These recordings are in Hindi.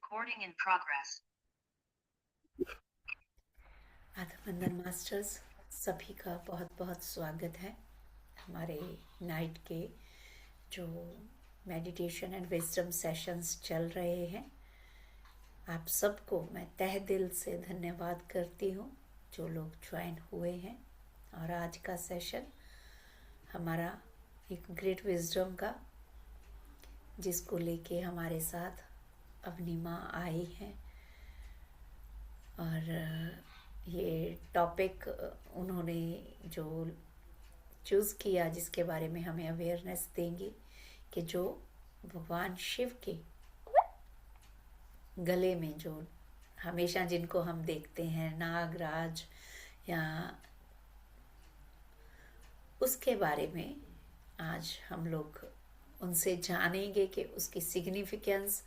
Recording in progress. आत्मबंधन मास्टर्स सभी का बहुत बहुत स्वागत है हमारे नाइट के जो मेडिटेशन एंड विजडम सेशंस चल रहे हैं। आप सबको मैं तहे दिल से धन्यवाद करती हूँ जो लोग ज्वाइन हुए हैं। और आज का सेशन हमारा एक ग्रेट विजडम का, जिसको लेके हमारे साथ अपनी माँ आई हैं। और ये टॉपिक उन्होंने जो चूज़ किया, जिसके बारे में हमें अवेयरनेस देंगी कि जो भगवान शिव के गले में जो हमेशा जिनको हम देखते हैं नागराज, या उसके बारे में आज हम लोग उनसे जानेंगे कि उसकी सिग्निफिकेंस,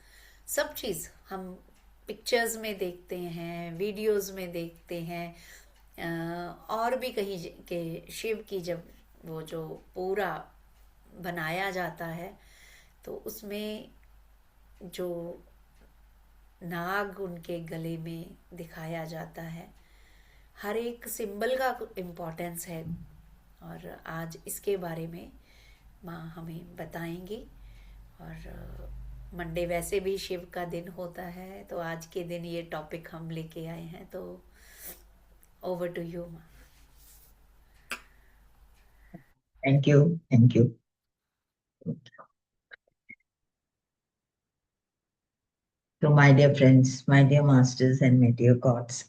सब चीज़ हम पिक्चर्स में देखते हैं, वीडियोस में देखते हैं, और भी कहीं के शिव की जब वो जो पूरा बनाया जाता है तो उसमें जो नाग उनके गले में दिखाया जाता है, हर एक सिंबल का इम्पोर्टेंस है। और आज इसके बारे में माँ हमें बताएंगी। और मंडे वैसे भी शिव का दिन होता है, तो आज के दिन ये टॉपिक हम लेके आए हैं। तो ओवर टू यू माँ। Thank you. Thank you. So my dear friends, my dear masters and my dear gods,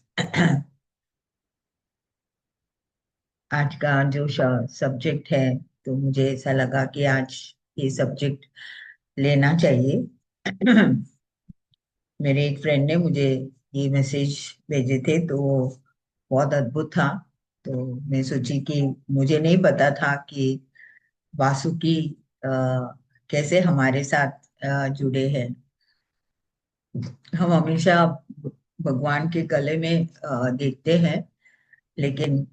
आज का जो सब्जेक्ट है, तो मुझे ऐसा लगा कि आज ये सब्जेक्ट लेना चाहिए। मेरे एक फ्रेंड ने मुझे ये मैसेज भेजे थे, तो बहुत अद्भुत था। तो मैं सोची कि मुझे नहीं पता था कि वासुकी कैसे हमारे साथ जुड़े हैं। हम हमेशा भगवान के गले में देखते हैं, लेकिन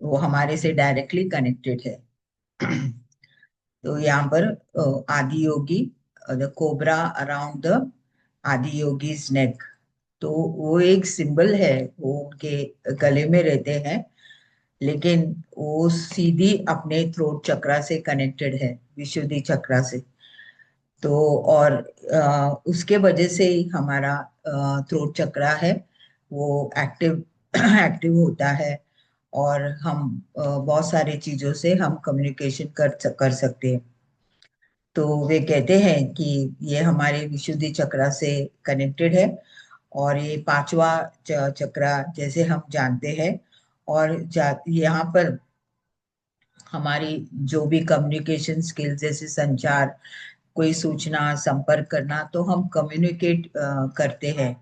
वो हमारे से डायरेक्टली कनेक्टेड है। तो यहाँ पर आदि योगी, द कोबरा अराउंड द आदि योगीज नेक, तो वो एक सिंबल है। वो उनके गले में रहते हैं, लेकिन वो सीधी अपने थ्रोट चक्रा से कनेक्टेड है, विशुद्धि चक्रा से। तो और उसके वजह से ही हमारा थ्रोट चक्रा है वो एक्टिव एक्टिव होता है, और हम बहुत सारी चीजों से हम कम्युनिकेशन कर सकते हैं। तो वे कहते हैं कि ये हमारे विशुद्धि चक्रा से कनेक्टेड है, और ये पांचवा चक्रा जैसे हम जानते हैं। और यहाँ पर हमारी जो भी कम्युनिकेशन स्किल्स, जैसे संचार, कोई सूचना, संपर्क करना, तो हम कम्युनिकेट करते हैं।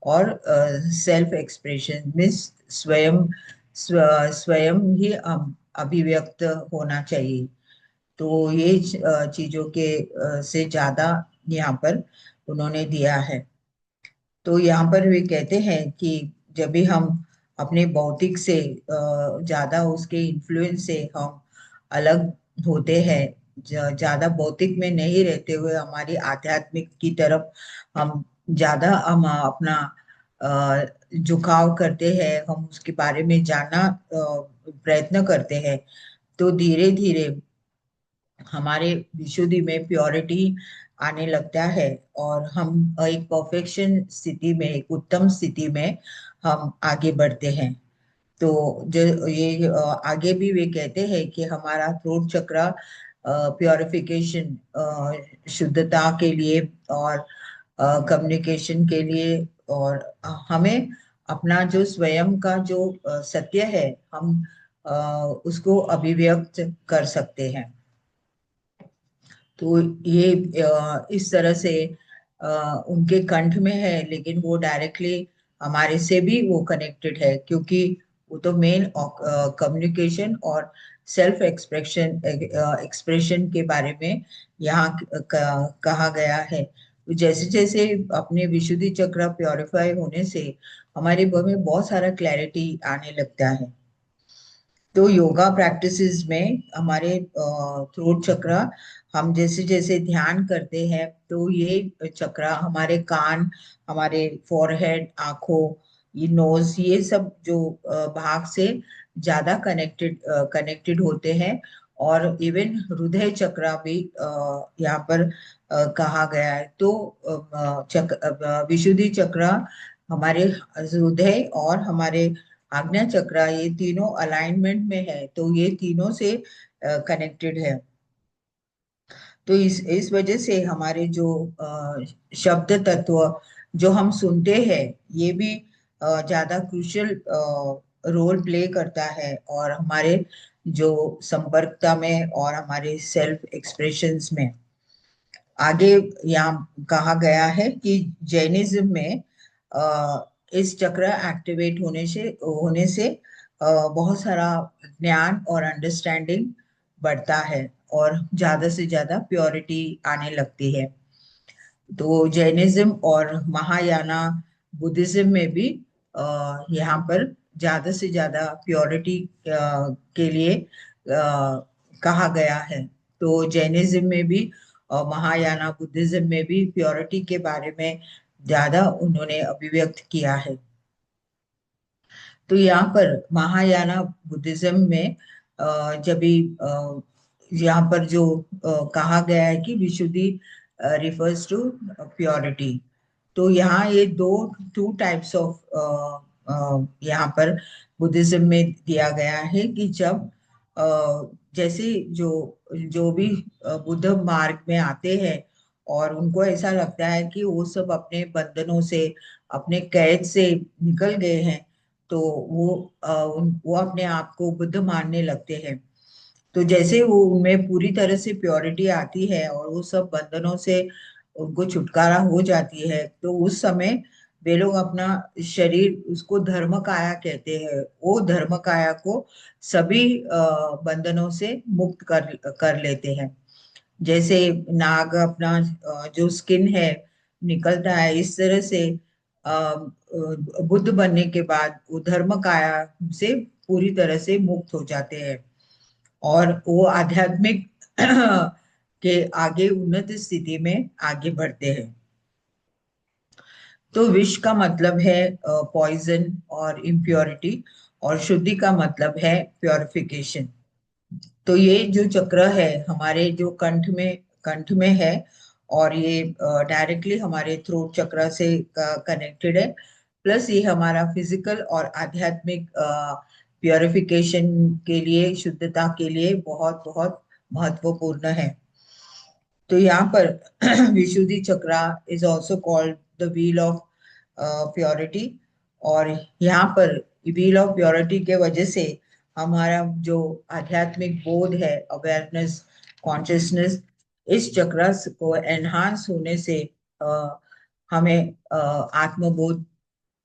और सेल्फ एक्सप्रेशन मीन्स स्वयं ही हम अभिव्यक्त होना चाहिए। तो ये चीजों के से ज्यादा यहाँ पर उन्होंने दिया है। तो यहाँ पर वे कहते हैं कि जब भी हम अपने भौतिक से ज्यादा उसके इन्फ्लुएंस से हम अलग होते हैं, ज्यादा भौतिक में नहीं रहते हुए हमारी आध्यात्मिक की तरफ हम ज्यादा हम अपना झुकाव करते हैं, हम उसके बारे में जानना प्रयत्न करते हैं, तो धीरे धीरे हमारे विशुद्धि में प्योरिटी आने लगता है, और हम एक परफेक्शन स्थिति में, एक उत्तम स्थिति में हम आगे बढ़ते हैं। तो जो ये आगे भी वे कहते हैं कि हमारा थ्रोट चक्र प्योरिफिकेशन, शुद्धता के लिए और कम्युनिकेशन के लिए, और हमें अपना जो स्वयं का जो सत्य है, हम उसको अभिव्यक्त कर सकते हैं। तो ये इस तरह से उनके कंठ में है, लेकिन वो डायरेक्टली हमारे से भी वो कनेक्टेड है, क्योंकि वो तो मेन कम्युनिकेशन और सेल्फ एक्सप्रेशन के बारे में यहाँ कहा गया है। जैसे जैसे अपने विशुद्धि चक्र प्योरीफाई होने से हमारे में बहुत सारा क्लैरिटी आने लगता है। तो योगा प्रैक्टिसेस में हमारे थ्रोट चक्र हम जैसे जैसे ध्यान करते हैं तो ये चक्रा हमारे कान, हमारे फोरहेड, आंखों, ये नोज, ये सब जो भाग से ज्यादा कनेक्टेड होते हैं। और इवन हृदय चक्रा भी यहाँ पर कहा गया है। तो विशुद्धि चक्रा हमारे हृदय और हमारे आज्ञा चक्रा, ये तीनों अलाइनमेंट में है, तो ये तीनों से कनेक्टेड है। तो इस वजह से हमारे जो शब्द तत्व जो हम सुनते हैं, ये भी ज्यादा क्रूशियल रोल प्ले करता है, और हमारे जो संपर्कता में और हमारे सेल्फ एक्सप्रेशंस में। आगे यहाँ कहा गया है कि जैनिज्म में इस चक्र एक्टिवेट होने से बहुत सारा ज्ञान और अंडरस्टैंडिंग बढ़ता है, और ज्यादा से ज्यादा प्योरिटी आने लगती है। तो जैनिज्म और महायाना बुद्धिज्म में भी यहाँ पर ज्यादा से ज्यादा प्योरिटी के लिए कहा गया है। तो जैनिज्म में भी और महायाना बुद्धिज्म में भी प्योरिटी के बारे में ज्यादा उन्होंने अभिव्यक्त किया है। तो यहाँ पर महायाना बुद्धिज्म में जब भी यहाँ पर जो कहा गया है कि विशुद्धि रिफर्स टू प्योरिटी। तो यहाँ ये दो टू टाइप्स ऑफ यहाँ पर बुद्धिज्म में दिया गया है कि जब जैसे जो जो भी बुद्ध मार्ग में आते हैं और उनको ऐसा लगता है कि वो सब अपने बंधनों से, अपने कैद से निकल गए हैं, तो वो अपने आप को बुद्ध मानने लगते हैं। तो जैसे वो उनमें पूरी तरह से प्योरिटी आती है और वो सब बंधनों से उनको छुटकारा हो जाती है, तो उस समय वे लोग अपना शरीर, उसको धर्म काया कहते हैं, वो धर्म काया को सभी बंधनों से मुक्त कर कर लेते हैं। जैसे नाग अपना जो स्किन है निकलता है, इस तरह से बुद्ध बनने के बाद वो धर्म काया से पूरी तरह से मुक्त हो जाते हैं, और वो आध्यात्मिक के आगे उन्नत स्थिति में आगे बढ़ते हैं। तो विष का मतलब है पॉइजन और इम्प्योरिटी, और शुद्धि का मतलब है प्योरिफिकेशन। तो ये जो चक्र है हमारे जो कंठ में है, और ये डायरेक्टली हमारे थ्रोट चक्र से कनेक्टेड है। प्लस ये हमारा फिजिकल और आध्यात्मिक प्योरिफिकेशन के लिए, शुद्धता के लिए बहुत बहुत महत्वपूर्ण है। तो यहाँ पर विशुद्धि चक्र is also called the wheel of purity. और यहाँ पर व्हील ऑफ प्योरिटी के वजह से हमारा जो आध्यात्मिक बोध है, अवेयरनेस, कॉन्शियसनेस, इस चक्र को एनहांस होने से हमें आत्मबोध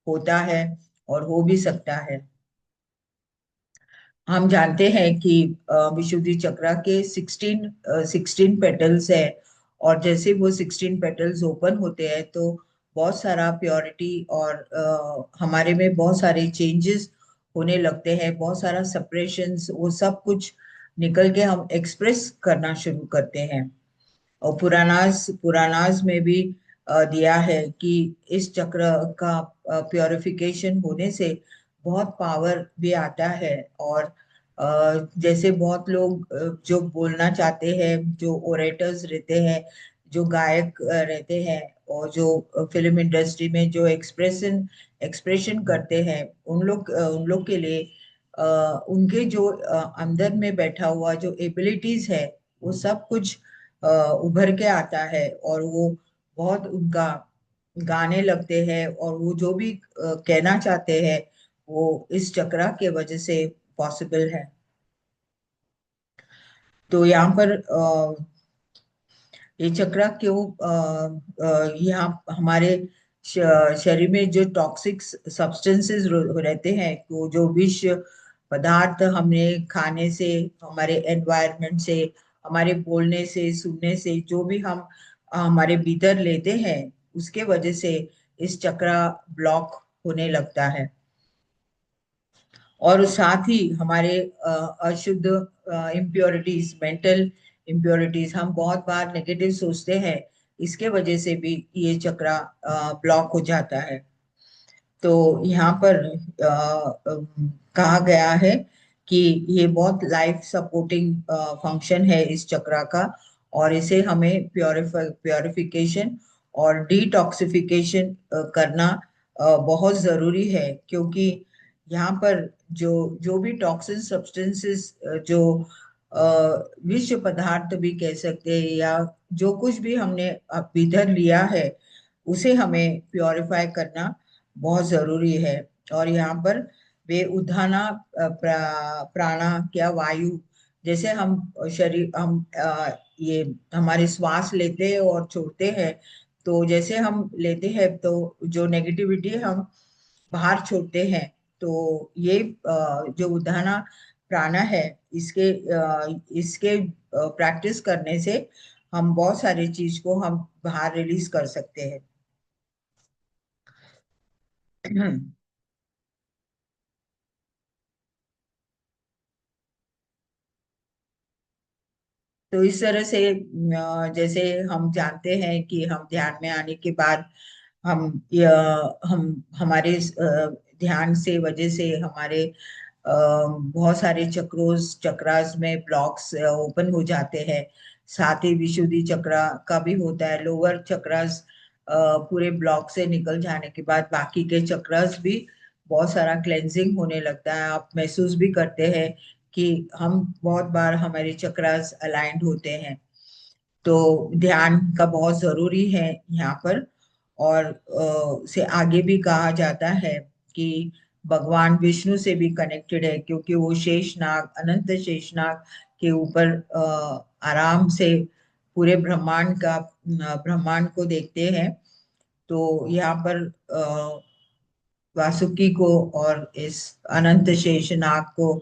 होता है, और हो भी सकता है। हम जानते हैं कि विशुद्धि चक्र के 16 पेटल्स है, और जैसे वो 16 पेटल्स ओपन होते हैं तो बहुत सारा प्योरिटी और हमारे में बहुत सारे चेंजेस होने लगते हैं, बहुत सारा सेपरेशंस, वो सब कुछ निकल के हम एक्सप्रेस करना शुरू करते हैं। और पुरानास में भी दिया है कि इस चक्र का प्योरिफिकेशन होने से बहुत पावर भी आता है। और जैसे बहुत लोग जो बोलना चाहते हैं, जो ओरेटर्स रहते हैं, जो गायक रहते हैं, और जो फिल्म इंडस्ट्री में जो एक्सप्रेशन करते हैं, उन लोग के लिए उनके जो अंदर में बैठा हुआ जो एबिलिटीज है, वो सब कुछ उभर के आता है, और वो बहुत उनका गाने लगते हैं, और वो जो भी कहना चाहते हैं वो इस चक्र के वजह से पॉसिबल है। तो यहाँ पर ये चक्र क्यों यहाँ हमारे शरीर में जो टॉक्सिक सब्सटेंसेस रहते हैं, तो जो विष पदार्थ हमने खाने से, हमारे एनवायरनमेंट से, हमारे बोलने से, सुनने से, जो भी हम हमारे भीतर लेते हैं, उसके वजह से इस चक्र ब्लॉक होने लगता है। और साथ ही हमारे अशुद्ध इम्प्योरिटीज, मेंटल इम्प्योरिटीज, हम बहुत बार नेगेटिव सोचते हैं, इसके वजह से भी ये चक्रा ब्लॉक हो जाता है। तो यहाँ पर कहा गया है कि ये बहुत लाइफ सपोर्टिंग फंक्शन है इस चक्रा का, और इसे हमें प्योरिफिकेशन और डिटॉक्सिफिकेशन करना बहुत जरूरी है, क्योंकि यहाँ पर जो जो भी टॉक्सिन सब्सटेंसेस, जो अ, विष पदार्थ भी कह सकते हैं, या जो कुछ भी हमने अब इधर लिया है, उसे हमें प्योरीफाई करना बहुत जरूरी है। और यहाँ पर वे उद्धाना प्राणा क्या वायु, जैसे हम शरीर हम ये हमारे श्वास लेते हैं और छोड़ते हैं, तो जैसे हम लेते हैं तो जो नेगेटिविटी हम बाहर छोड़ते हैं, तो ये जो उद्धाना प्राणा है, इसके प्रैक्टिस करने से हम बहुत सारी चीज को हम बाहर रिलीज कर सकते हैं। तो इस तरह से जैसे हम जानते हैं कि हम ध्यान में आने के बाद हम हम हमारे ध्यान से वजह से हमारे बहुत सारे चक्रास में ब्लॉक्स ओपन हो जाते हैं। साथ ही विशुद्धि चक्रा का भी होता है, लोअर चक्रास पूरे ब्लॉक से निकल जाने के बाद बाकी के चक्रास भी बहुत सारा क्लेंजिंग होने लगता है। आप महसूस भी करते हैं कि हम बहुत बार हमारे चक्रास अलाइंड होते हैं। तो ध्यान का बहुत जरूरी है यहाँ पर। और से आगे भी कहा जाता है कि भगवान विष्णु से भी कनेक्टेड है, क्योंकि वो शेषनाग, अनंत शेषनाग के ऊपर आराम से पूरे ब्रह्मांड को देखते हैं। तो यहाँ पर वासुकी को और इस अनंत शेषनाग को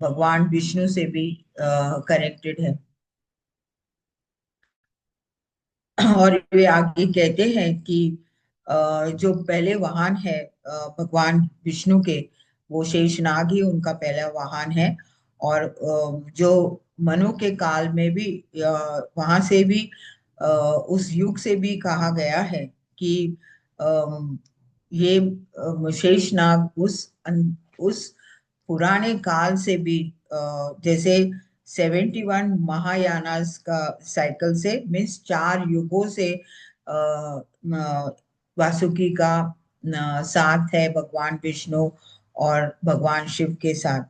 भगवान विष्णु से भी कनेक्टेड है। और वे आगे कहते हैं कि जो पहले वाहन है भगवान विष्णु के, वो शेषनाग ही उनका पहला वाहन है। और जो मनु के काल में भी वहां से भी उस युग से भी कहा गया है कि ये शेषनाग उस पुराने काल से भी जैसे 71 महायानास का साइकिल से, मीन्स 4 युगों से वासुकी का साथ है भगवान विष्णु और भगवान शिव के साथ।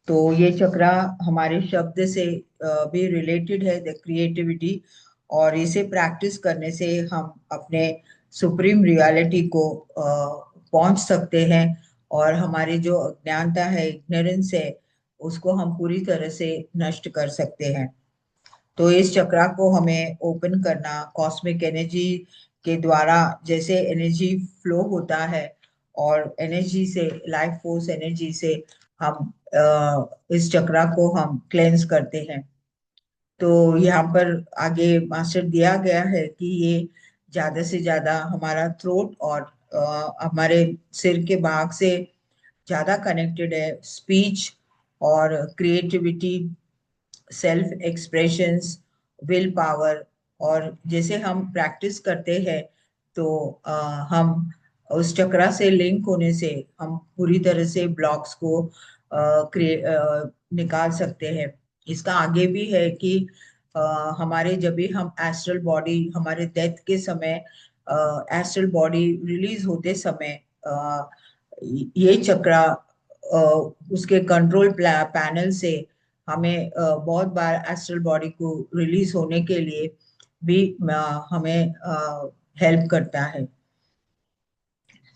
तो ये चक्रा हमारे शब्द से भी रिलेटेड है, द क्रिएटिविटी। और इसे प्रैक्टिस करने से हम अपने सुप्रीम रियलिटी को पहुंच सकते हैं, और हमारी जो अज्ञानता है, इग्नोरेंस है, उसको हम पूरी तरह से नष्ट कर सकते हैं। तो इस चक्रा को हमें ओपन करना कॉस्मिक एनर्जी के द्वारा, जैसे एनर्जी फ्लो होता है और एनर्जी से, लाइफ फोर्स एनर्जी से हम इस चक्रा को हम क्लेंस करते हैं। तो यहाँ पर आगे मास्टर दिया गया है कि ये ज्यादा से ज्यादा हमारा थ्रोट और हमारे सिर के भाग से ज्यादा कनेक्टेड है, स्पीच और creativity, self expressions, will power. और जैसे हम प्रैक्टिस करते हैं, तो हम उस चक्रा से लिंक होने से हम पूरी तरह से ब्लॉक्स को निकाल सकते हैं। इसका आगे भी है कि हमारे जब भी हम एस्ट्रल बॉडी, हमारे डेथ के समय एस्ट्रल बॉडी रिलीज होते समय ये चक्रा उसके कंट्रोल पैनल से हमें बहुत बार एस्ट्रल बॉडी को रिलीज होने के लिए भी हमें हेल्प करता है।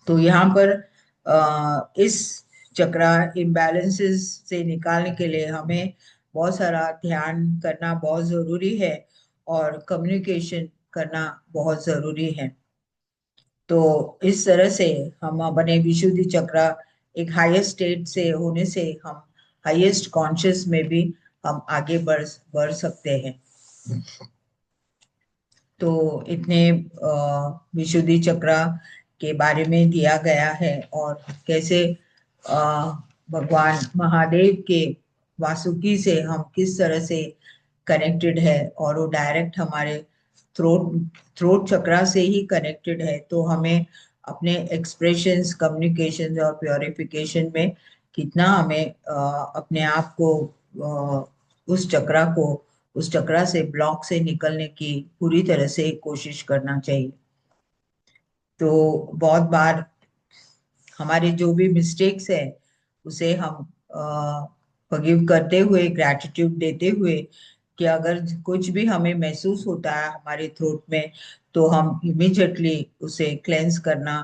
तो यहाँ पर इस चक्रा इम्बैलेंसेस से निकालने के लिए हमें बहुत सारा ध्यान करना बहुत जरूरी है, और कम्युनिकेशन करना बहुत जरूरी है। तो इस तरह से हम अपने विशुद्धि चक्र एक हायर स्टेट से होने से हम हाईएस्ट कॉन्शियस में भी हम आगे बढ़ सकते हैं। तो इतने विशुद्धि चक्र के बारे में दिया गया है, और कैसे भगवान महादेव के वासुकी से हम किस तरह से कनेक्टेड है और वो डायरेक्ट हमारे थ्रोट चक्रा से ही कनेक्टेड है। तो हमें अपने एक्सप्रेशंस, कम्युनिकेशन और प्योरिफिकेशन में कितना हमें अपने आप को उस चक्रा को, उस चक्रा से, ब्लॉक से निकलने की पूरी तरह से कोशिश करना चाहिए। तो बहुत बार हमारे जो भी मिस्टेक्स है उसे हम फॉरगिव करते हुए, ग्रैटिट्यूड देते हुए, कि अगर कुछ भी हमें महसूस होता है हमारे थ्रोट में, तो हम इमिजिएटली उसे क्लेंस करना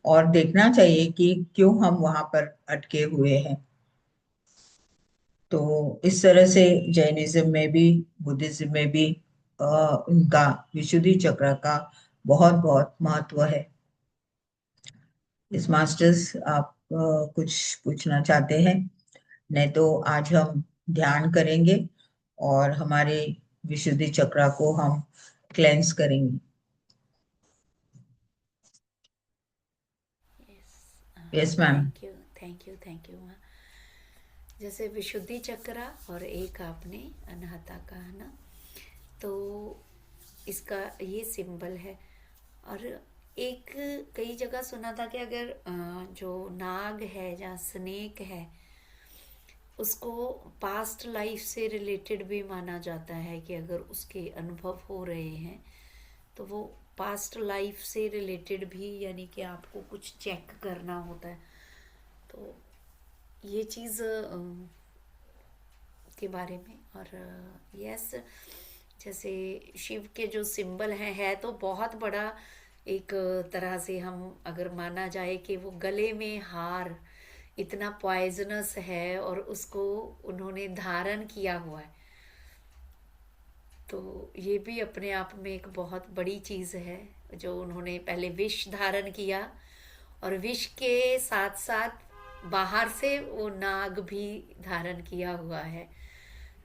और देखना चाहिए कि क्यों हम वहां पर अटके हुए हैं। तो इस तरह से जैनिज्म में भी, बुद्धिज्म में भी उनका विशुद्धि चक्र का बहुत बहुत महत्व है। इस मास्टर्स, आप कुछ पूछना चाहते हैं? नहीं तो आज हम ध्यान करेंगे और हमारे विशुद्धि चक्र को हम क्लेंस करेंगे। Yes ma'am. Thank you, thank you, thank you. जैसे विशुद्धि चक्र और एक आपने अनाहता कहा ना, तो इसका ये सिंबल है। और एक कई जगह सुना था कि अगर जो नाग है या स्नेक है, उसको पास्ट लाइफ से रिलेटेड भी माना जाता है कि अगर उसके अनुभव हो रहे हैं तो वो पास्ट लाइफ से रिलेटेड भी, यानी कि आपको कुछ चेक करना होता है। तो ये चीज़ के बारे में। और यस, जैसे शिव के जो सिंबल हैं, है तो बहुत बड़ा, एक तरह से हम अगर माना जाए कि वो गले में हार इतना पॉइजनस है और उसको उन्होंने धारण किया हुआ है, तो ये भी अपने आप में एक बहुत बड़ी चीज़ है। जो उन्होंने पहले विष धारण किया और विष के साथ साथ बाहर से वो नाग भी धारण किया हुआ है।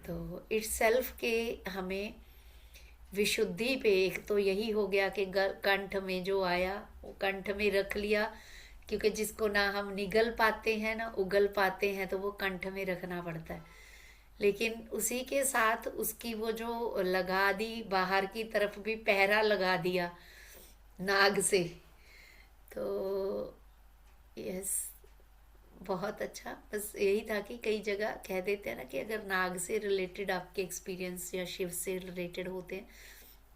तो इट्स सेल्फ के हमें विशुद्धि पे, एक तो यही हो गया कि कंठ में जो आया वो कंठ में रख लिया, क्योंकि जिसको ना हम निगल पाते हैं ना उगल पाते हैं, तो वो कंठ में रखना पड़ता है। लेकिन उसी के साथ उसकी वो जो लगा दी, बाहर की तरफ भी पहरा लगा दिया नाग से। तो यस, बहुत अच्छा। बस यही था कि कई जगह कह देते हैं ना कि अगर नाग से रिलेटेड आपके एक्सपीरियंस या शिव से रिलेटेड होते हैं,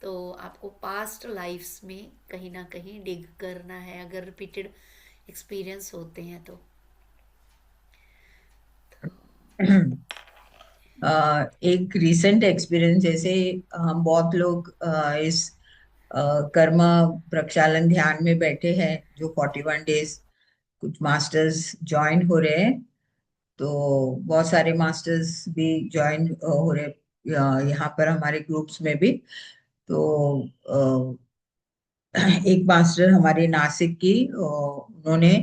तो आपको पास्ट लाइफ्स में कहीं ना कहीं डिग करना है, अगर रिपीटेड एक्सपीरियंस होते हैं तो। एक रिसेंट एक्सपीरियंस, जैसे हम बहुत लोग इस कर्म प्रक्षालन ध्यान में बैठे हैं, जो 41 डेज, कुछ मास्टर्स ज्वाइन हो रहे हैं। तो बहुत सारे मास्टर्स भी ज्वाइन हो रहे यहाँ पर हमारे ग्रुप्स में भी। तो एक मास्टर हमारे नासिक की, उन्होंने,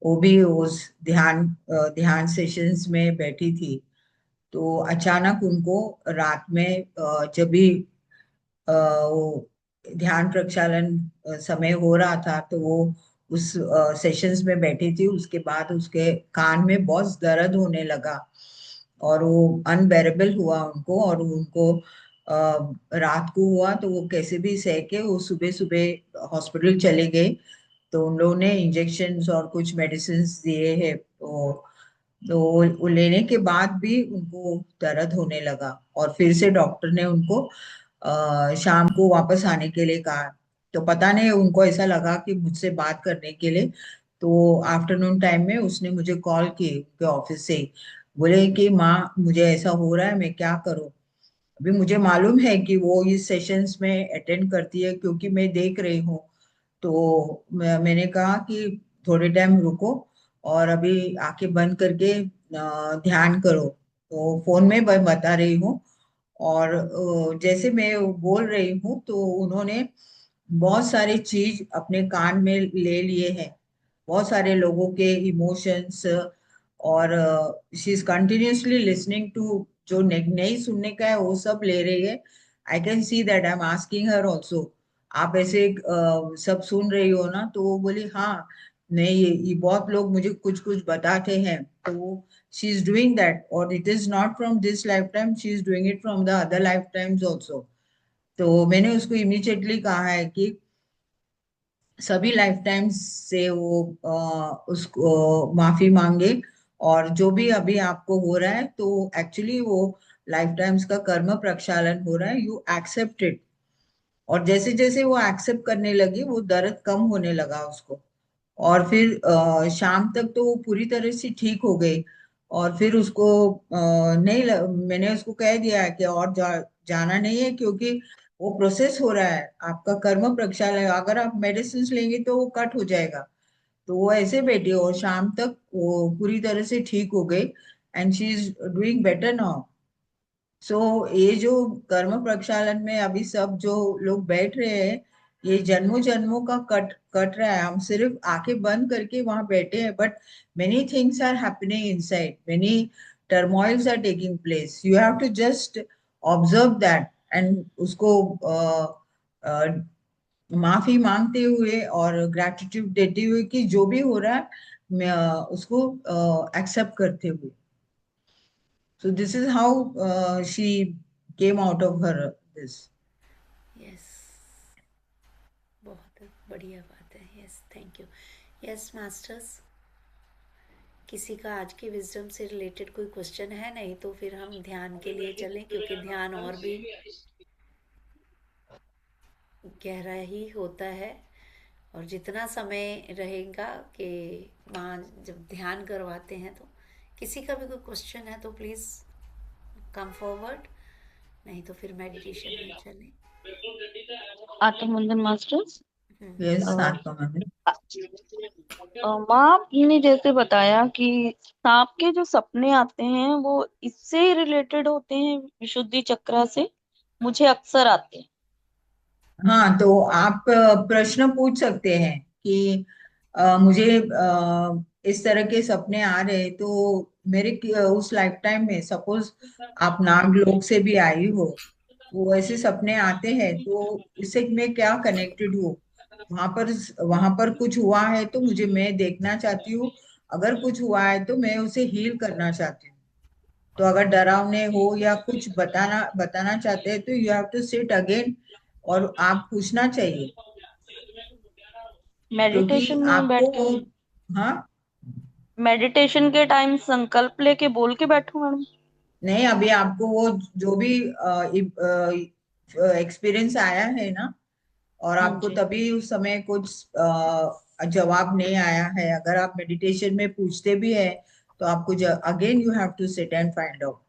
वो भी उस ध्यान सेशंस में बैठी थी। तो अचानक उनको रात में जब भी वो ध्यान प्रक्षालन समय हो रहा था, तो वो उस सेशंस में बैठी थी। उसके बाद उसके कान में बहुत दर्द होने लगा और वो अनबेरेबल हुआ उनको, और उनको रात को हुआ, तो वो कैसे भी सह के वो सुबह सुबह हॉस्पिटल चले गए। तो उन लोगों ने इंजेक्शन और कुछ मेडिसिन दिए हैं। तो वो लेने के बाद भी उनको दर्द होने लगा, और फिर से डॉक्टर ने उनको शाम को वापस आने के लिए कहा। तो पता नहीं, उनको ऐसा लगा कि मुझसे बात करने के लिए, तो आफ्टरनून टाइम में उसने मुझे कॉल की उनके ऑफिस से ही। बोले कि माँ, मुझे ऐसा हो रहा है, मैं क्या करूँ? अभी मुझे मालूम है कि वो इस सेशंस में अटेंड करती है, क्योंकि मैं देख रही हूँ। तो मैंने कहा कि थोड़े टाइम रुको और अभी आंखें बंद करके ध्यान करो। तो फोन में बता रही हूँ। और जैसे मैं बोल रही हूँ, तो उन्होंने बहुत सारी चीज अपने कान में ले लिए हैं, बहुत सारे लोगों के इमोशंस। और she is continuously listening to, जो नहीं सुनने का है वो सब ले रही है। I can see that. I am asking her also, आप ऐसे सब सुन रही हो ना? तो वो बोली हाँ, नहीं, ये बहुत लोग मुझे कुछ कुछ बताते हैं। तो वो she is doing that, or it is not from this lifetime, she is doing it from the other lifetimes also. तो मैंने उसको इमीडिएटली कहा है कि सभी लाइफ टाइम्स से वो उसको माफी मांगे, और जो भी अभी आपको हो रहा है तो एक्चुअली वो लाइफ टाइम्स का कर्म प्रक्षालन हो रहा है, यू एक्सेप्ट इट। और जैसे जैसे वो एक्सेप्ट करने लगी वो दर्द कम होने लगा उसको, और फिर शाम तक तो वो पूरी तरह से ठीक हो गई। और फिर उसको नहीं मैंने उसको कह दिया है कि और जाना नहीं है, क्योंकि वो प्रोसेस हो रहा है, आपका कर्म प्रक्षालन है, अगर आप मेडिसिन लेंगे तो वो कट हो जाएगा। तो वो ऐसे बैठी और शाम तक वो पूरी तरह से ठीक हो गई, and she is doing better now. So ये जो कर्म प्रक्षालन में अभी सब जो लोग बैठ रहे हैं, ये जन्मों जन्मों का कट कट रहा है। हम सिर्फ आंखें बंद करके वहां बैठे हैं, but many things are happening inside, many turmoils are taking place. You have to just observe that, and उसको माफी मांगते हुए और ग्रैटिट्यूड देते हुए कि जो भी हो रहा है उसको एक्सेप्ट करते हुए। So this is how she came out of her this. Yes, बहुत बढ़िया बात है। Yes, thank you. Yes masters, किसी का आज की विजडम से रिलेटेड कोई क्वेश्चन है? नहीं तो फिर हम ध्यान के लिए चलें, क्योंकि ध्यान और भी गहरा ही होता है। और जितना समय रहेगा कि माँ जब ध्यान करवाते हैं, तो किसी का भी कोई क्वेश्चन है तो प्लीज़ कम फॉरवर्ड, नहीं तो फिर मेडिटेशन में चलें। आत्मवंदन मास्टर्स। Yes, अ, Atma Mami. माँ, आपने जैसे बताया कि सांप के जो सपने आते हैं वो इससे रिलेटेड होते हैं, विशुद्धि चक्र से मुझे अक्सर आते हैं। हाँ, तो आप प्रश्न पूछ सकते हैं कि मुझे इस तरह के सपने आ रहे, तो मेरे उस लाइफ टाइम में सपोज आप नागलोक से भी आई हो, वो ऐसे सपने आते हैं, तो इससे मैं क्या कनेक्टेड हूँ, वहां पर वहां पर कुछ हुआ है तो मुझे मैं देखना चाहती हूँ, अगर कुछ हुआ है तो मैं उसे हील करना चाहती हूँ। तो अगर डरावने हो या कुछ बताना बताना चाहते हैं तो you have to sit again, और आप पूछना चाहिए, क्योंकि मेडिटेशन में आपको बैठ के, हाँ, मेडिटेशन के टाइम संकल्प लेके बोल के बैठूं मैडम? नहीं, अभी आपको वो जो भी एक्सपीरियंस आया है ना, और हाँ आपको जी। तभी उस समय कुछ जवाब नहीं आया है, अगर आप मेडिटेशन में पूछते भी है तो आपको again you have to sit and find out.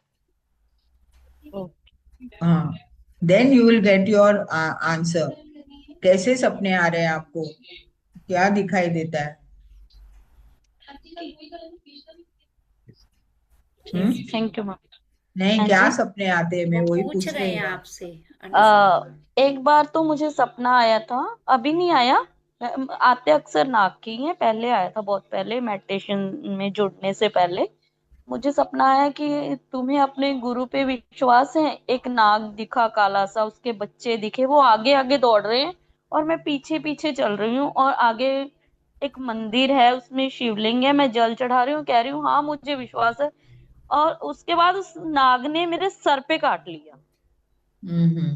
हाँ, then you will get your answer. कैसे सपने आ रहे हैं आपको, क्या दिखाई देता है? हम्म, थैंक यू मैम। नहीं, हाँ क्या जी। सपने आते हैं, मैं वो वही पूछ पूछ रहे रही हूँ हैं ना। आपसे, अनुसंधान। एक बार तो मुझे सपना आया था, अभी नहीं आया। आते अक्सर नाग के ही हैं, पहले आया था, बहुत पहले मेडिटेशन में जुड़ने से पहले। मुझे सपना आया कि तुम्हें अपने गुरु पे विश्वास है? एक नाग दिखा काला सा, उसके बच्चे दिखे, वो आगे आगे दौड़ रहे हैं और मैं पीछे पीछे चल रही हूँ, और आगे एक मंदिर है, उसमें शिवलिंग है, मैं जल चढ़ा रही हूँ, कह रही हूँ हाँ मुझे विश्वास है। और उसके बाद उस नाग ने मेरे सर पे काट लिया। हम्म।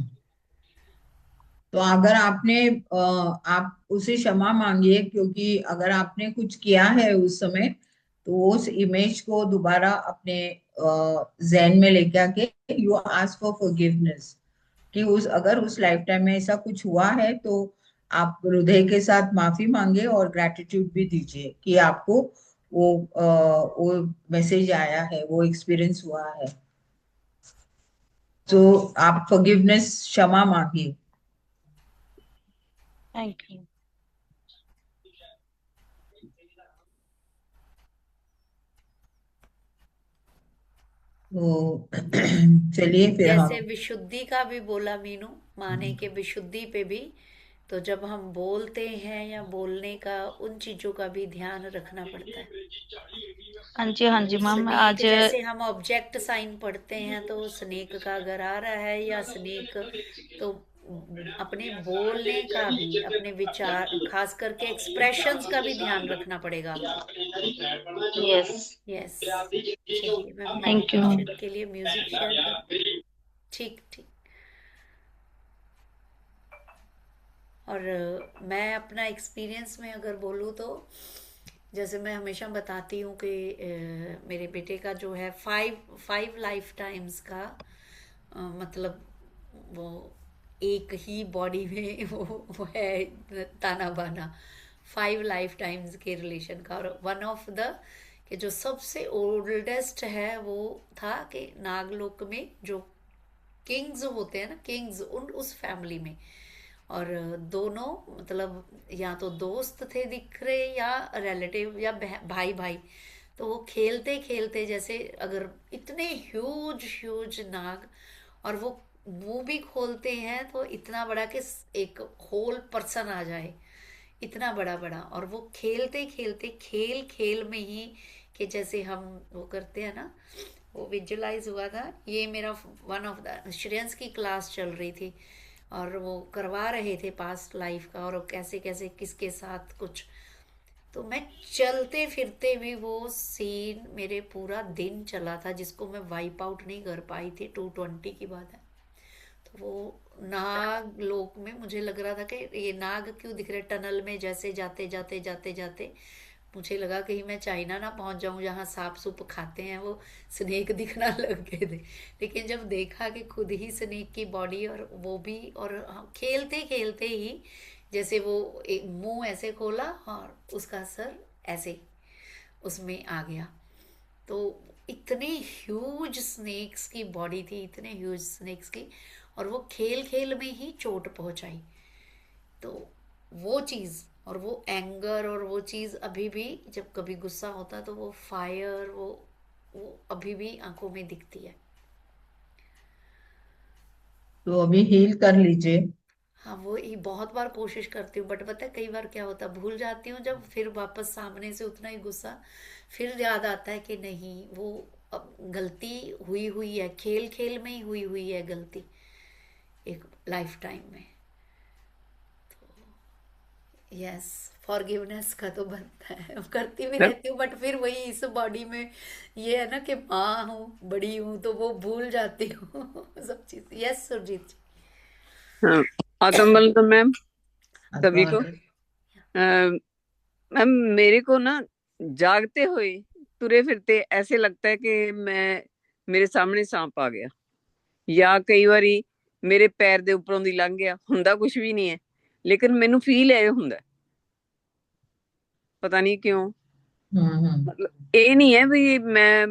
तो अगर आपने आप उसे क्षमा मांगिए, क्योंकि अगर आपने कुछ किया है उस समय, तो उस इमेज को दोबारा अपने जहन में लेके आके यू आस्क फॉर फॉरगिवनेस, कि उस अगर उस लाइफ टाइम में ऐसा कुछ हुआ है तो आप हृदय के साथ माफी मांगे और ग्रैटिट्यूड भी दीजिए कि आपको वो मैसेज आया है, वो एक्सपीरियंस हुआ है। तो आप फॉरगिवनेस, क्षमा मांगिए। Thank you. तो चलिए फिर जैसे हम विशुद्धि का भी बोला मीनू, माने के विशुद्धि पे भी, तो जब हम बोलते हैं या बोलने का, उन चीजों का भी ध्यान रखना पड़ता है। हाँ जी मैम। स्नेक, आज जैसे हम ऑब्जेक्ट साइन पढ़ते हैं, तो स्नेक का अगर आ रहा है या स्नेक, तो अपने बोलने का भी, अपने विचार, खास करके एक्सप्रेशंस का भी ध्यान रखना पड़ेगा आपको। यस। यस। चलिए, मैं थैंक यू। मेडिटेशन के लिए म्यूजिक शेयर कर। ठीक ठीक। और मैं अपना एक्सपीरियंस में अगर बोलूँ तो, जैसे मैं हमेशा बताती हूँ कि मेरे बेटे का जो है 5 लाइफ टाइम्स का मतलब वो एक ही बॉडी में वो है ताना बाना, 5 लाइफ टाइम्स के रिलेशन का। और वन ऑफ द कि जो सबसे ओल्डेस्ट है वो था कि नागलोक में जो किंग्स होते हैं ना, किंग्स उस फैमिली में। और दोनों मतलब या तो दोस्त थे दिख रहे या रिलेटिव या भाई भाई। तो वो खेलते खेलते, जैसे अगर इतने ह्यूज ह्यूज नाग, और वो मुंह भी खोलते हैं तो इतना बड़ा कि एक होल पर्सन आ जाए, इतना बड़ा बड़ा। और वो खेलते खेलते खेल खेल में ही कि जैसे हम वो करते हैं ना, वो विजुलाइज हुआ था। ये मेरा वन ऑफ द श्रेयंस की क्लास चल रही थी और वो करवा रहे थे पास्ट लाइफ का, और कैसे कैसे किसके साथ कुछ। तो मैं चलते फिरते भी वो सीन मेरे पूरा दिन चला था, जिसको मैं वाइप आउट नहीं कर पाई थी। 220 की बात है। तो वो नाग लोक में मुझे लग रहा था कि ये नाग क्यों दिख रहे टनल में, जैसे जाते जाते जाते जाते मुझे लगा कहीं मैं चाइना ना पहुंच जाऊं जहां सांप सूप खाते हैं, वो स्नेक दिखना लग गए थे। लेकिन जब देखा कि खुद ही स्नेक की बॉडी, और वो भी, और खेलते खेलते ही जैसे वो एक मुंह ऐसे खोला और उसका सर ऐसे उसमें आ गया। तो इतने ह्यूज स्नेक्स की बॉडी थी, इतने ह्यूज स्नेक्स की, और वो खेल खेल में ही चोट पहुंचाई। तो वो चीज़ और वो एंगर और वो चीज़ अभी भी जब कभी गुस्सा होता तो वो फायर, वो अभी भी आंखों में दिखती है। तो अभी हील कर लीजिए। हाँ, वो ही बहुत बार कोशिश करती हूँ, बट पता है कई बार क्या होता है, भूल जाती हूँ। जब फिर वापस सामने से उतना ही गुस्सा, फिर याद आता है कि नहीं, वो अब गलती हुई हुई है, खेल खेल में ही हुई हुई है गलती, एक लाइफ टाइम में। यस, फॉरगिवनेस का तो बनता है, करती भी तब रहती हूँ, बट फिर वही इस बॉडी में ये है ना कि माँ हूँ, बड़ी हूँ, तो वो भूल जाती हूँ सब चीज। यस सुरजीत जी। हाँ, आत्म बल मैम सभी आत्मा को। मतलब मैम मेरे को ना जागते हुए तुरे फिरते ऐसे लगता है कि मैं मेरे सामने सांप आ गया, या कई बारी ਮੇਰੇ ਪੈਰ ਦੇ ਉੱਪਰੋਂ ਦੀ ਲੰਘ ਗਿਆ, ਹੁੰਦਾ ਕੁਝ ਵੀ ਨਹੀਂ ਹੈ ਲੇਕਿਨ ਮੈਨੂੰ ਫੀਲ ਇਹ ਹੁੰਦਾ, ਪਤਾ ਨਹੀਂ ਕਿਉਂ। ਮਤਲਬ ਇਹ ਨਹੀਂ ਹੈ ਵੀ ਮੈਂ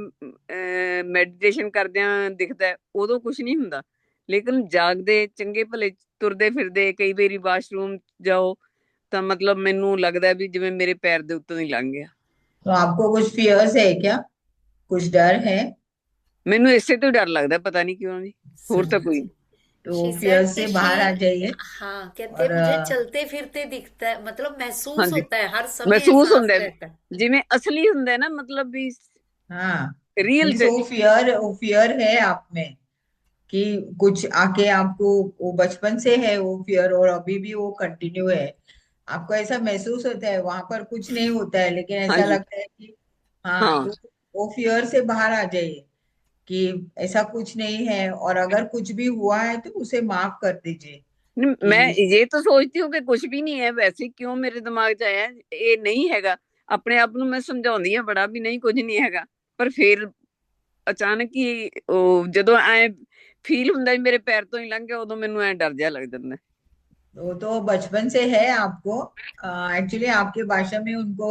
ਮੈਡੀਟੇਸ਼ਨ ਕਰਦਿਆਂ ਦਿਖਦਾ, ਉਦੋਂ ਕੁਝ ਨਹੀਂ ਹੁੰਦਾ, ਲੇਕਿਨ ਜਾਗਦੇ ਚੰਗੇ ਭਲੇ ਤੁਰਦੇ ਫਿਰਦੇ ਕਈ ਵਾਰੀ ਵਾਸ਼ਰੂਮ ਜਾਓ ਤਾਂ ਮਤਲਬ ਮੈਨੂੰ ਲੱਗਦਾ ਵੀ ਜਿਵੇਂ ਮੇਰੇ ਪੈਰ ਦੇ ਉੱਤੋਂ ਦੀ ਲੰਘ ਗਿਆ। तो आपको कुछ फियर्स है क्या? कुछ डर है? ਮੈਨੂੰ ਇਸੇ ਤੋਂ ਡਰ ਲੱਗਦਾ, पता नहीं क्यों जी, ਹੋਰ ਤਾਂ सुरजीत कोई जी, नहीं। शी तो फियर सेड कि से शी, बाहर आ जाइए। हाँ, कहते हैं और मुझे चलते फिरते दिखता है, मतलब महसूस ਹਾਂਜੀ, होता है, हर समय ਮਹਿਸੂਸ एहसास ਹੁੰਦਾ ਹੈ, रहता है। ਜਿਵੇਂ ਅਸਲੀ ਹੁੰਦਾ ਹੈ ਨਾ, मतलब भी हाँ, रियल मीन्स से। वो फियर है आप में कि कुछ आके आपको, वो बचपन से है वो फियर और अभी भी वो कंटिन्यू है। आपको ऐसा महसूस होता है, वहां पर कुछ नहीं होता है लेकिन हाँ ऐसा जी। लगता है कि हाँ, हाँ तो वो फियर से बाहर आ जाइए कि ऐसा कुछ नहीं है, और अगर कुछ भी हुआ है तो उसे माफ कर दीजिए मैं कि ये तो सोचती हूँ कि कुछ भी नहीं है, वैसे क्यों मेरे दिमाग ਚ ਆਇਆ ਇਹ ਨਹੀਂ ਹੈਗਾ। ਆਪਣੇ ਆਪ ਨੂੰ ਮੈਂ ਸਮਝਾਉਂਦੀ ਆ ਬੜਾ ਵੀ नहीं कुछ नहीं ਹੈਗਾ, ਪਰ ਫਿਰ ਅਚਾਨਕ ਹੀ ਉਹ ਜਦੋਂ ਐ ਫੀਲ ਹੁੰਦਾ ਵੀ ਮੇਰੇ ਪੈਰ ਤੋਂ ਹੀ ਲੰਘ ਗਿਆ, ਉਦੋਂ ਮੈਨੂੰ ਐ डर ਜਿਹਾ ਲੱਗ ਜਾਂਦਾ। वो तो बचपन से है आपको। एक्चुअली आपके भाषा में उनको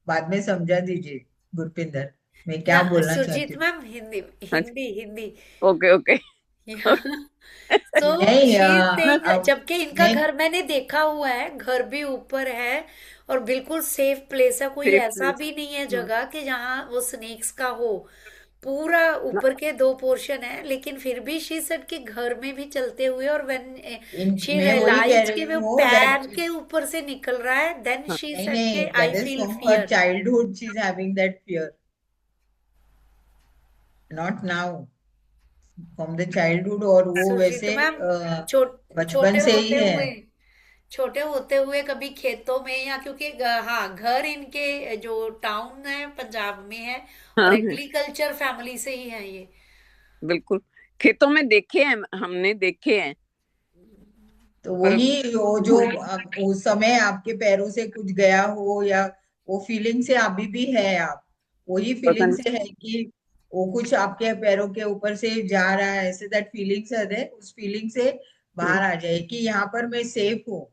बाद में समझा दीजिए, गुरपिंदर, मैं या क्या बोलना चाहती सुरजीत हूँ। मैम, हिंदी अच्छा, हिंदी हिंदी। Okay okay. या सो नहीं शी सेइंग, अब जबकि इनका मैं घर मैंने देखा हुआ है, घर भी ऊपर है और बिल्कुल सेफ प्लेस है, कोई सेफ ऐसा प्लेस। भी नहीं है जगह कि जहाँ वो स्नेक्स का हो। पूरा ऊपर के 2 पोर्शन है, लेकिन फिर भी शी सेड कि घर में भी चलते हुए, और व्हेन शी मैं वही कह रियलाइज रही कि वो हूँ पैर दैट के ऊपर से निकल रहा है, देन शी नहीं सेड कि नहीं, I that is feel from her fear. Childhood she is having that fear, not now, from the childhood. और वो सुरजीत वैसे मैम, बचपन से ही है। छोटे होते हुए कभी खेतों में, या क्योंकि हाँ, घर इनके जो टाउन है पंजाब में है, और हाँ हाँ, एग्रीकल्चर फैमिली से ही है ये। बिल्कुल। खेतों में देखे हैं, हमने देखे हैं। तो पर वही वो जो उस समय आपके पैरों से कुछ गया हो, या वो फीलिंग से अभी भी है आप, वही फीलिंग पसंद। से है कि वो कुछ आपके पैरों के ऊपर से जा रहा है, ऐसे दैट फीलिंग्स है, उस फीलिंग से बाहर आ जाए कि यहाँ पर मैं सेफ हूँ,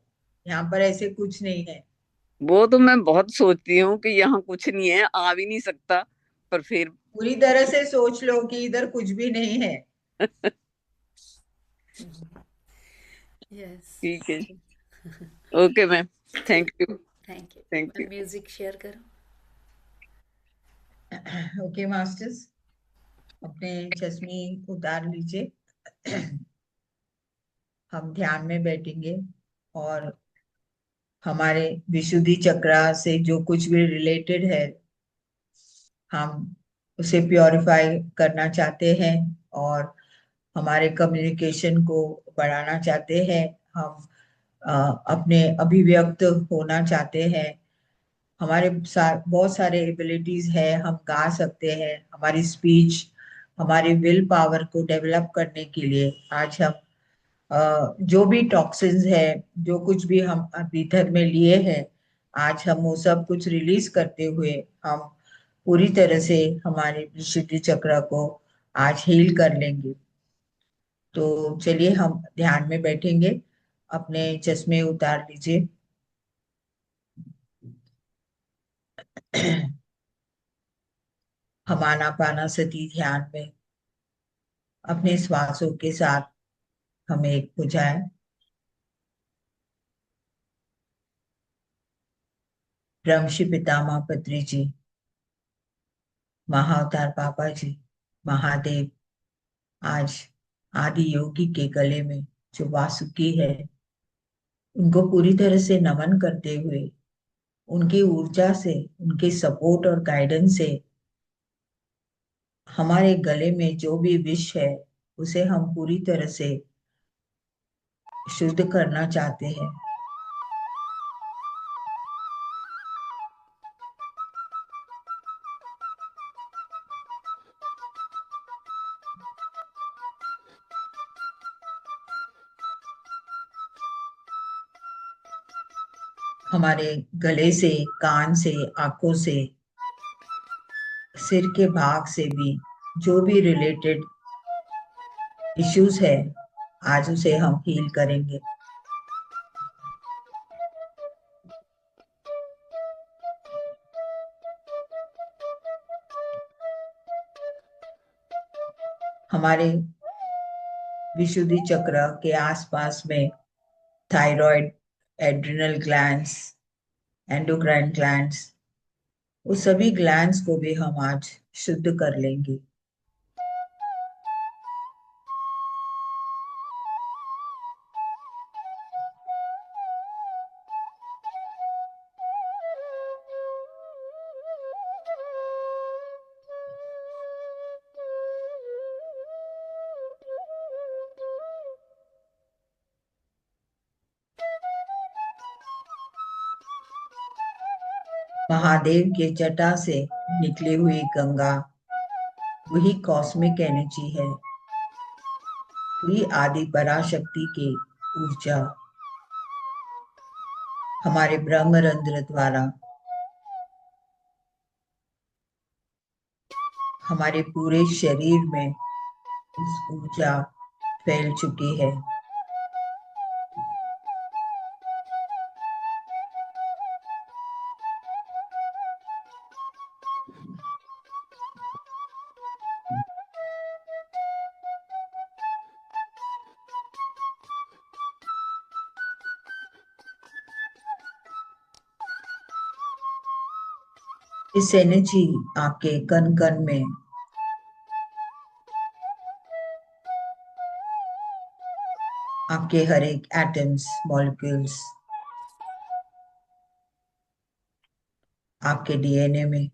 यहाँ पर ऐसे कुछ नहीं है। वो तो मैं बहुत सोचती हूँ कि यहाँ कुछ नहीं है, आ भी नहीं सकता, पर फिर पूरी तरह से सोच लो कि इधर कुछ भी नहीं है। यस। ठीक है। Okay ma'am, thank you. Thank you. Thank मैं यू। म्यूजिक शेयर करूं? ओके मास्टर्स, अपने चश्मे उतार लीजिए। हम ध्यान में बैठेंगे और हमारे विशुद्धि चक्रा से जो कुछ भी रिलेटेड है, हम उसे प्योरीफाई करना चाहते हैं और हमारे कम्युनिकेशन को बढ़ाना चाहते हैं। हम अपने अभिव्यक्त होना चाहते हैं। हमारे बहुत सारे एबिलिटीज है, हम गा सकते हैं। हमारी स्पीच, हमारी विल पावर को डेवलप करने के लिए आज हम जो भी टॉक्सिन्स है, जो कुछ भी हम भीतर में लिए हैं, आज हम वो सब कुछ रिलीज करते हुए हम पूरी तरह से हमारे विशुद्धि चक्र को आज हील कर लेंगे। तो चलिए हम ध्यान में बैठेंगे। अपने चश्मे उतार लीजिए। हम आनापानासती ध्यान में अपने श्वासों के साथ हम एक हो जाए। ब्रह्मर्षि पितामह पत्री जी, महाअवतार पापा जी, महादेव, आज आदि योगी के गले में जो वासुकी है, उनको पूरी तरह से नमन करते हुए, उनकी ऊर्जा से, उनके सपोर्ट और गाइडेंस से हमारे गले में जो भी विष है उसे हम पूरी तरह से शुद्ध करना चाहते हैं। हमारे गले से, कान से, आंखों से, सिर के भाग से भी जो भी रिलेटेड इश्यूज है, आज उसे हम हील करेंगे। हमारे विशुद्धि चक्र के आसपास में thyroid, adrenal glands, endocrine glands, उस सभी ग्लैंड्स को भी हम आज शुद्ध कर लेंगे। महादेव के जटा से निकली हुई गंगा वही कॉस्मिक एनर्जी है, वही आदि पराशक्ति की ऊर्जा हमारे ब्रह्मरंध्र द्वारा हमारे पूरे शरीर में उस ऊर्जा फैल चुकी है। इस एनर्जी आपके कण कण में, आपके हर एक एटम्स, मॉलिक्यूल्स, आपके डीएनए में,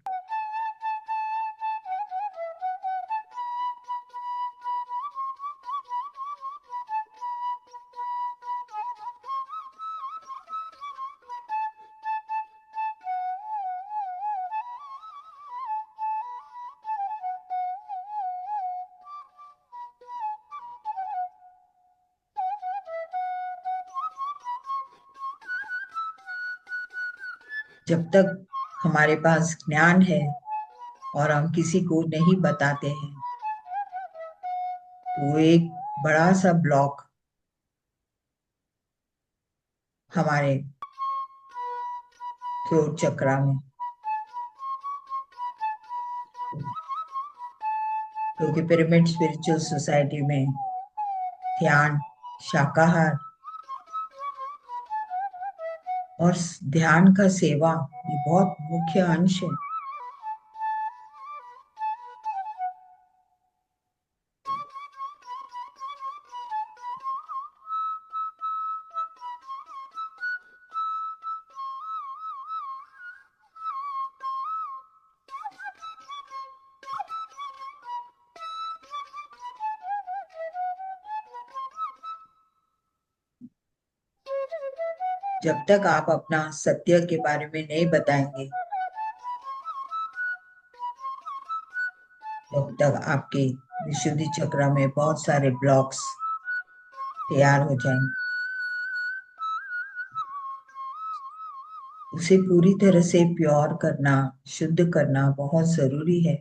जब तक हमारे पास ज्ञान है और हम किसी को नहीं बताते हैं तो एक बड़ा सा ब्लॉक हमारे थ्रोट चक्रा में, क्योंकि पिरामिड स्पिरिचुअल सोसाइटी में ध्यान, शाकाहार और ध्यान का सेवा ये बहुत मुख्य अंश है। जब तक आप अपना सत्य के बारे में नहीं बताएंगे तब तक आपके विशुद्धि चक्र में बहुत सारे ब्लॉक्स तैयार हो जाएंगे। उसे पूरी तरह से प्योर करना, शुद्ध करना बहुत जरूरी है।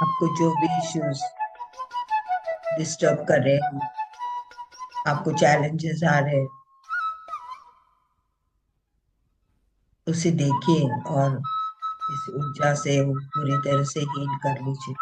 आपको जो भी इश्यूज डिस्टर्ब कर रहे हैं, आपको चैलेंजेस आ रहे हैं, उसे देखिए और इस ऊर्जा से वो पूरी तरह से हील कर लीजिए।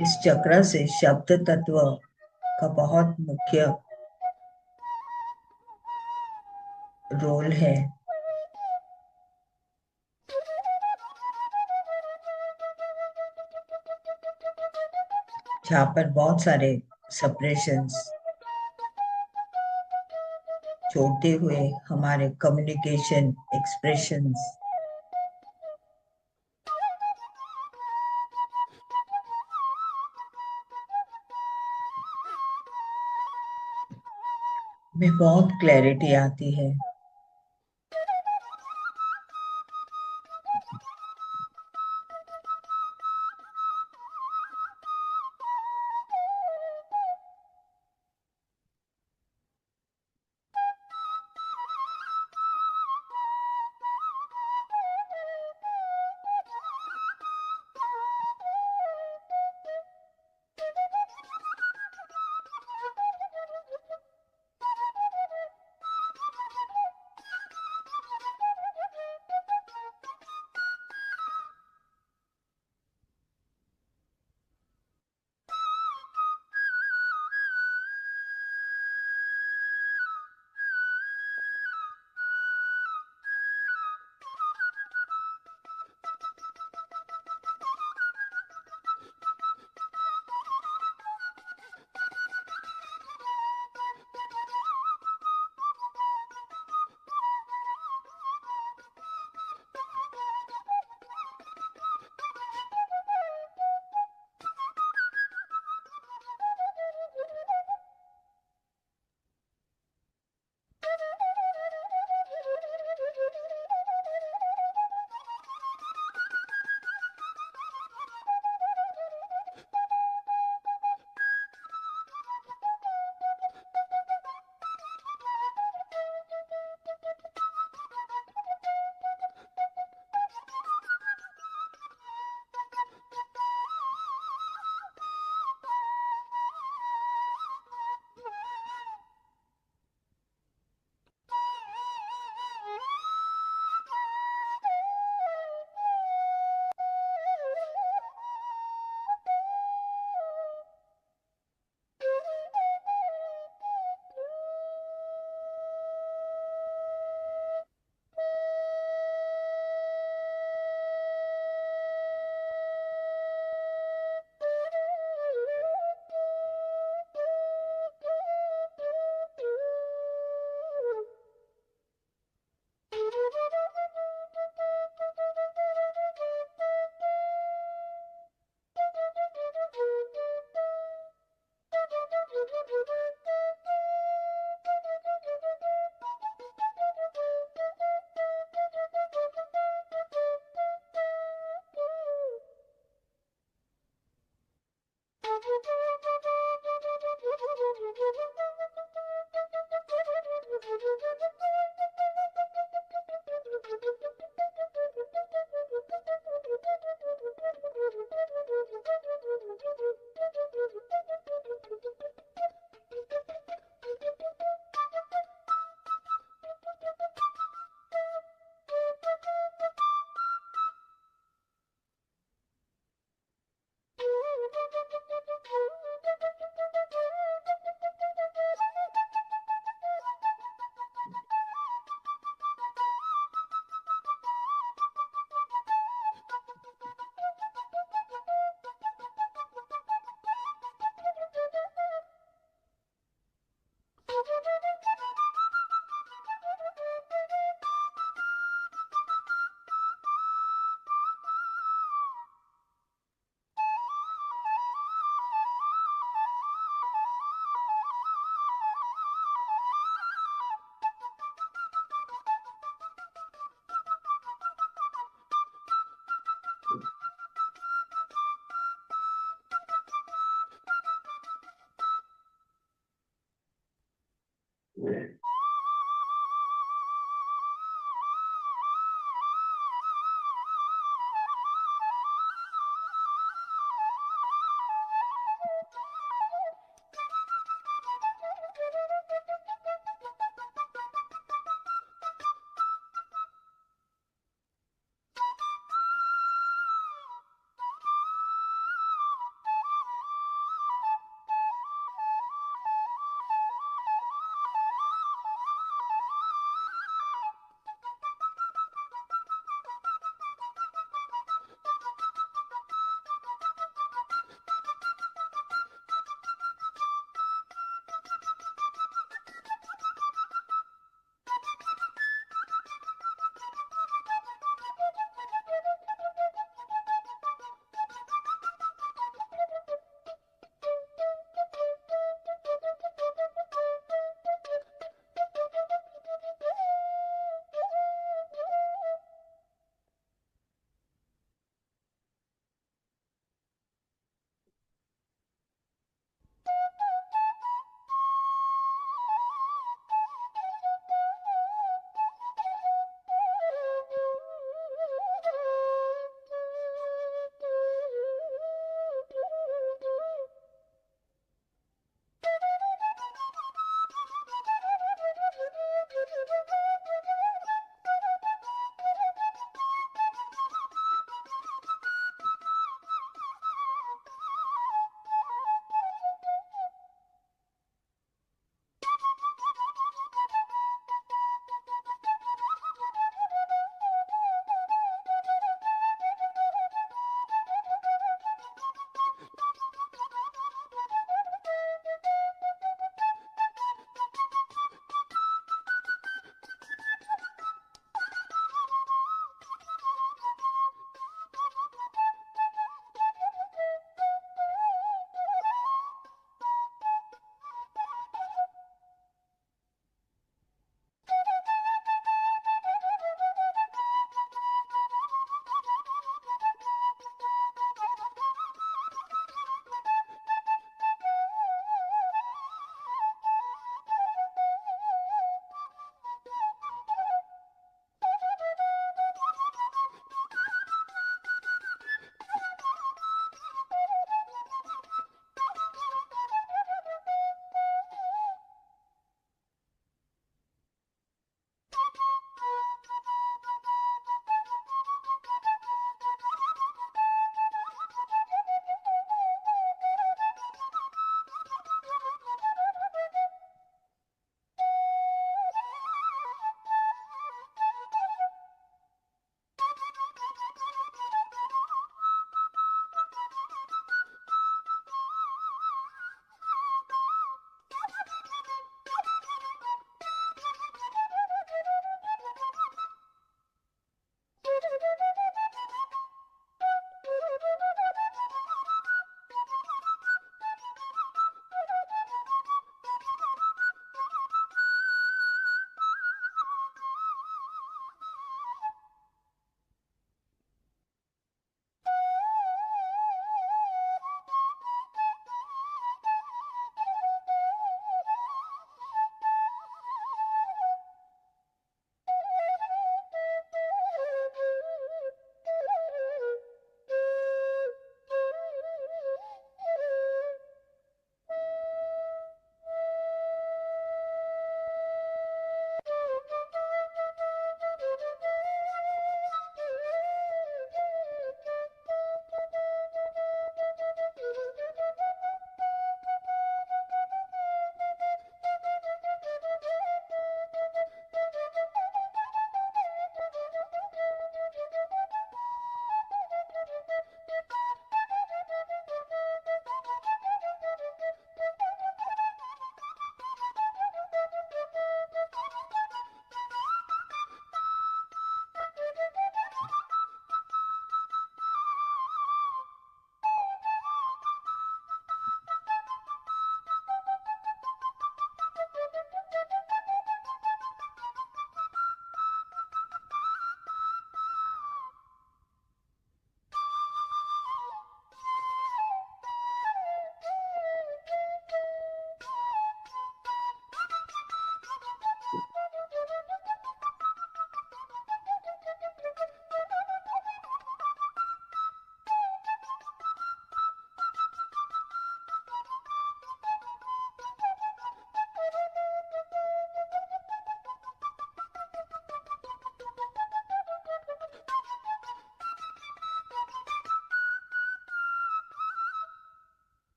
इस चक्र से शब्द तत्व का बहुत मुख्य रोल है, जहाँ पर बहुत सारे सप्रेशंस छोड़ते हुए हमारे कम्युनिकेशन एक्सप्रेशंस में बहुत क्लैरिटी आती है।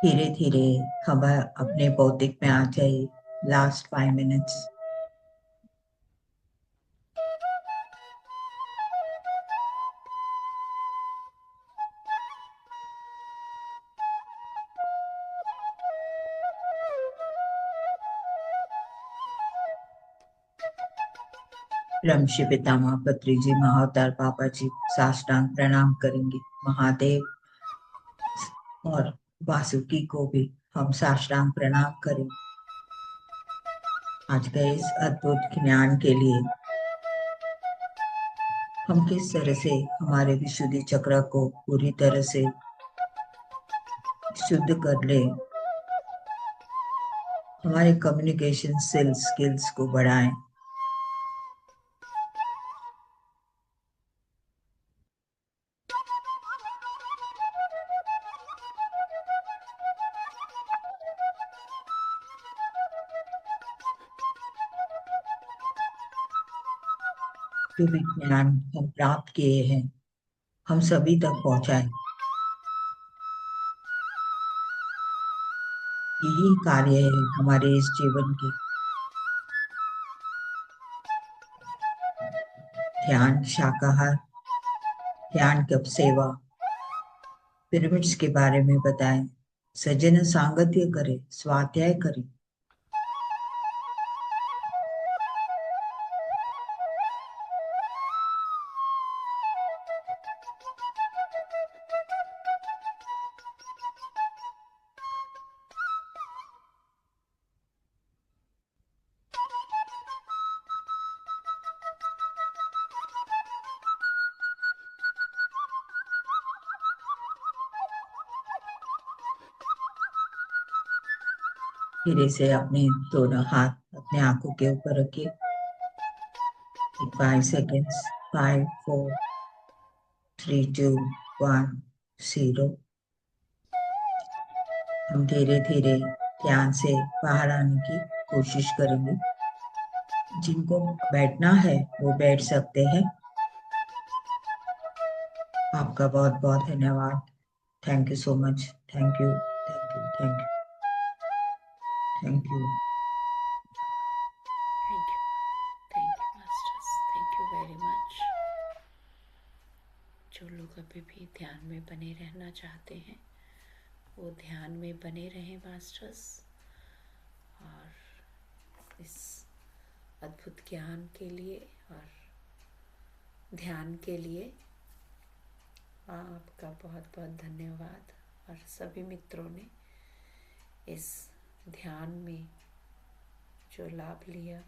धीरे धीरे हम अपने भौतिक में आ जाइए। Last 5 minutes. ब्रह्मश्री पितामह पत्री जी, महाअवतार बाबा जी साष्टांग प्रणाम करेंगे। महादेव और वासुकी को भी हम साष्टांग प्रणाम करें आज के इस अद्भुत ज्ञान के लिए। हम किस तरह से हमारे विशुद्धि चक्र को पूरी तरह से शुद्ध कर ले, हमारे कम्युनिकेशन स्किल्स को बढ़ाएं। जो भी ज्ञान हम प्राप्त किए हैं हम सभी तक पहुंचाएं। यही कार्य है हमारे इस जीवन के। ध्यान, शाकाहार, ध्यान कप सेवा, पिरामिड्स के बारे में बताएं, सज्जन सांगत्य करें, स्वाध्याय करें। धीरे से अपने दोनों हाथ अपने आंखों के ऊपर रखिए। 5 सेकेंड्स। 5 4 3 2 1 0। हम धीरे धीरे ध्यान से बाहर आने की कोशिश करेंगे। जिनको बैठना है वो बैठ सकते हैं। आपका बहुत बहुत धन्यवाद। Thank you so much. Thank you, thank you, thank you, thank you. Thank you masters, thank you very much. जो लोग अभी भी ध्यान में बने रहना चाहते हैं वो ध्यान में बने रहें मास्टर्स, और इस अद्भुत ज्ञान के लिए और ध्यान के लिए आपका बहुत बहुत धन्यवाद। और सभी मित्रों ने इस ध्यान में जो लाभ लिया,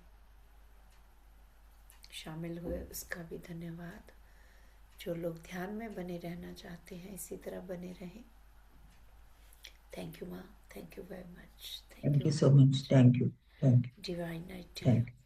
शामिल हुए, उसका भी धन्यवाद। जो लोग ध्यान में बने रहना चाहते हैं इसी तरह बने रहें। थैंक यू माँ, thank you very much. Thank you so much. Thank you, thank you, divine night to thank you. You.